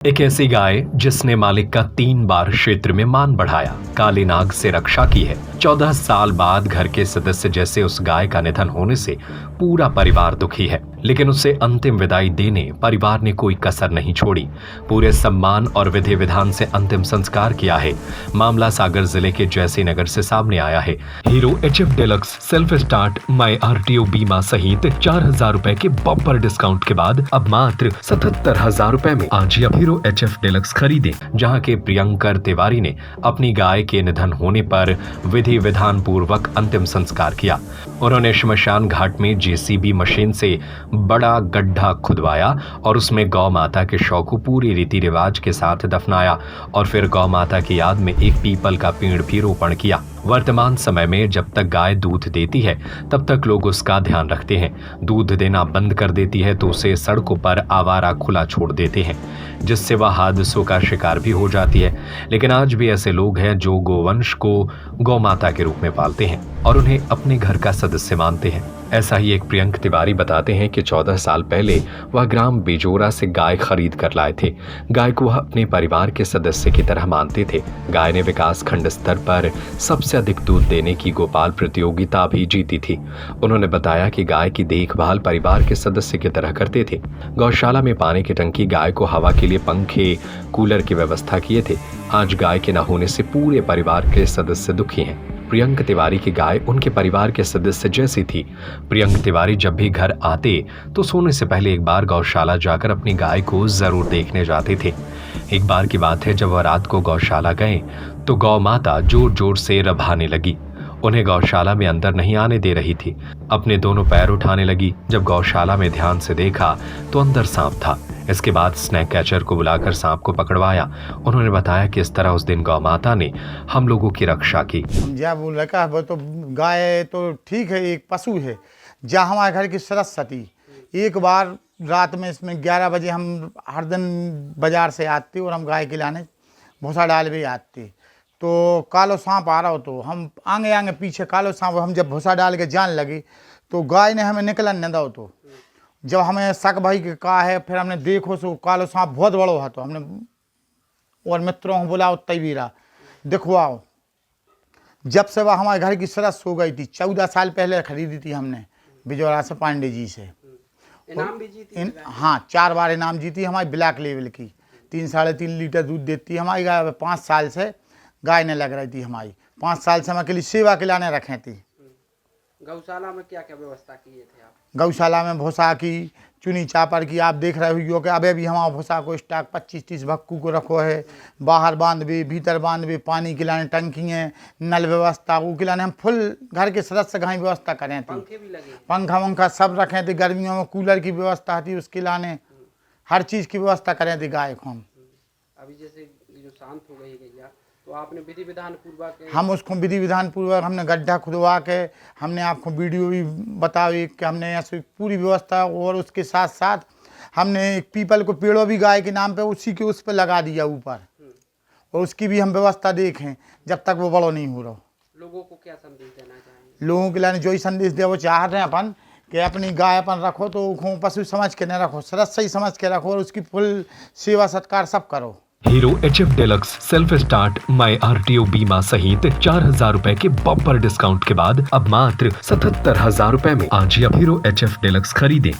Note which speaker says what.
Speaker 1: एक ऐसी गाय जिसने मालिक का 3 बार क्षेत्र में मान बढ़ाया, काले नाग से रक्षा की है। 14 साल बाद घर के सदस्य जैसे उस गाय का निधन होने से पूरा परिवार दुखी है, लेकिन उसे अंतिम विदाई देने परिवार ने कोई कसर नहीं छोड़ी। पूरे सम्मान और विधि विधान से अंतिम संस्कार किया है। मामला सागर जिले के जैसी नगर से सामने आया है। Hero HF deluxe self start my RTO बीमा सहित 4,000 रुपए के बम्पर डिस्काउंट के बाद अब मात्र 77,000 रुपए में आज ही हीरो HF डिलक्स खरीदें। जहां के प्रियंकर तिवारी ने अपनी गाय के निधन होने पर विधि विधान पूर्वक अंतिम संस्कार किया। उन्होंने श्मशान घाट में JCB मशीन से बड़ा गड्ढा खुदवाया और उसमें गौ माता के शव को पूरी रीति रिवाज के साथ दफनाया और फिर गौ माता की याद में एक पीपल का पेड़ भी रोपण किया। वर्तमान समय में जब तक गाय दूध देती है तब तक लोग उसका ध्यान रखते हैं। दूध देना बंद कर देती है तो उसे सड़कों पर आवारा खुला छोड़ देते हैं, जिससे वह हादसों का शिकार भी हो जाती है। लेकिन आज भी ऐसे लोग हैं जो गोवंश को गौ माता के रूप में पालते हैं और उन्हें अपने घर का सदस्य मानते हैं। ऐसा ही एक प्रियंक तिवारी बताते हैं कि 14 साल पहले वह ग्राम बेजोरा से गाय खरीद कर लाए थे। गाय को वह अपने परिवार के सदस्य की तरह मानते थे। गाय ने विकास खंड स्तर पर सबसे अधिक दूध देने की गोपाल प्रतियोगिता भी जीती थी। उन्होंने बताया कि गाय की देखभाल परिवार के सदस्य की तरह करते थे। गौशाला में पानी की टंकी, गाय को हवा के लिए पंखे, कूलर की व्यवस्था किए थे। आज गाय के न होने से पूरे परिवार के सदस्य दुखी हैं। प्रियंक तिवारी की गाय उनके परिवार के सदस्य जैसी थी। प्रियंक तिवारी जब भी घर आते तो सोने से पहले एक बार गौशाला जाकर अपनी गाय को जरूर देखने जाते थे। एक बार की बात है, जब वह रात को गौशाला गए तो गौ माता जोर जोर से रभाने लगी। उन्हें गौशाला में अंदर नहीं आने दे रही थी। अपने दोनों पैर उठाने लगी। जब गौशाला में ध्यान से देखा तो अंदर सांप था। इसके बाद स्नैक कैचर को बुलाकर सांप को पकड़वाया। उन्होंने बताया कि इस तरह उस दिन गौ माता ने हम लोगों की रक्षा की।
Speaker 2: जब लड़का वो तो गाय तो ठीक है, एक पशु है। जहाँ हमारे घर की सरस्वती, एक बार रात में इसमें 11 बजे हम हर दिन बाजार से आते और हम गाय के लाने भूसा डाल भी आते, तो कालो सांप आ रहा हो तो हम आगे आगे पीछे कालो सांप, हम जब भूसा डाल के जान लगे तो गाय ने हमें निकलन न दो। तो जब हमें शक भाई के कहा है, फिर हमने देखो सो कालो सांप बहुत बड़ो है, तो हमने और मित्रों को बुलाओ तवीरा दिखवाओ। जब से वह हमारे घर की सरस हो गई थी, 14 साल पहले खरीदी थी हमने बिजौरा से, पांडे जी से।
Speaker 3: इनाम भी जीती?
Speaker 2: हाँ, 4 बार इनाम जीती हमारी ब्लैक लेवल की। 3-3.5 लीटर दूध देती है हमारी गाय। 5 साल से गाय ने लग रही थी हमारी। 5 साल से हम अकेली सेवा के लाने रखे थी।
Speaker 3: गौशाला में क्या क्या व्यवस्था किए थे आप?
Speaker 2: गौशाला में भूसा की, चुनी चापर की, आप देख रहे हो कि अबे भी हमारा भूसा को स्टॉक 25-30 भक्कू को रखो है। बाहर बांध भी, भीतर बांध भी, पानी खिलाने टंकी है, नल व्यवस्था वो खिलाने हम फुल घर के सदस्य घाई व्यवस्था करें थे।
Speaker 3: पंखे भी लगे?
Speaker 2: पंखा वंखा सब रखे थे। गर्मियों में कूलर की व्यवस्था थी, उसके लाने हर चीज़ की व्यवस्था करें थे गाय को हम।
Speaker 3: अभी जैसे जो शांत हो गई गैया, तो आपने विधि विधान पूर्वक
Speaker 2: हम उसको विधि विधान पूर्वक हमने गड्ढा खुदवा के, हमने आपको वीडियो भी बताई कि हमने ऐसी पूरी व्यवस्था, और उसके साथ साथ हमने एक पीपल को पेड़ों भी गाय के नाम पे उसी के उस पर लगा दिया ऊपर, और उसकी भी हम व्यवस्था देखें जब तक वो बड़ो नहीं हो रहा।
Speaker 3: लोगों को क्या संदेश देना चाहेंगे?
Speaker 2: लोगों के लिए जो ही संदेश दे वो चाह रहे हैं अपन कि अपनी गाय अपन रखो तो पशु समझ के न रखो, सरस सही समझ के रखो, और उसकी फुल सेवा सत्कार सब करो।
Speaker 1: Hero HF deluxe self start my RTO बीमा सहित 4,000 रुपए के बम्पर डिस्काउंट के बाद अब मात्र 77,000 रुपए में आज ही हीरो HF डिलक्स खरीदें।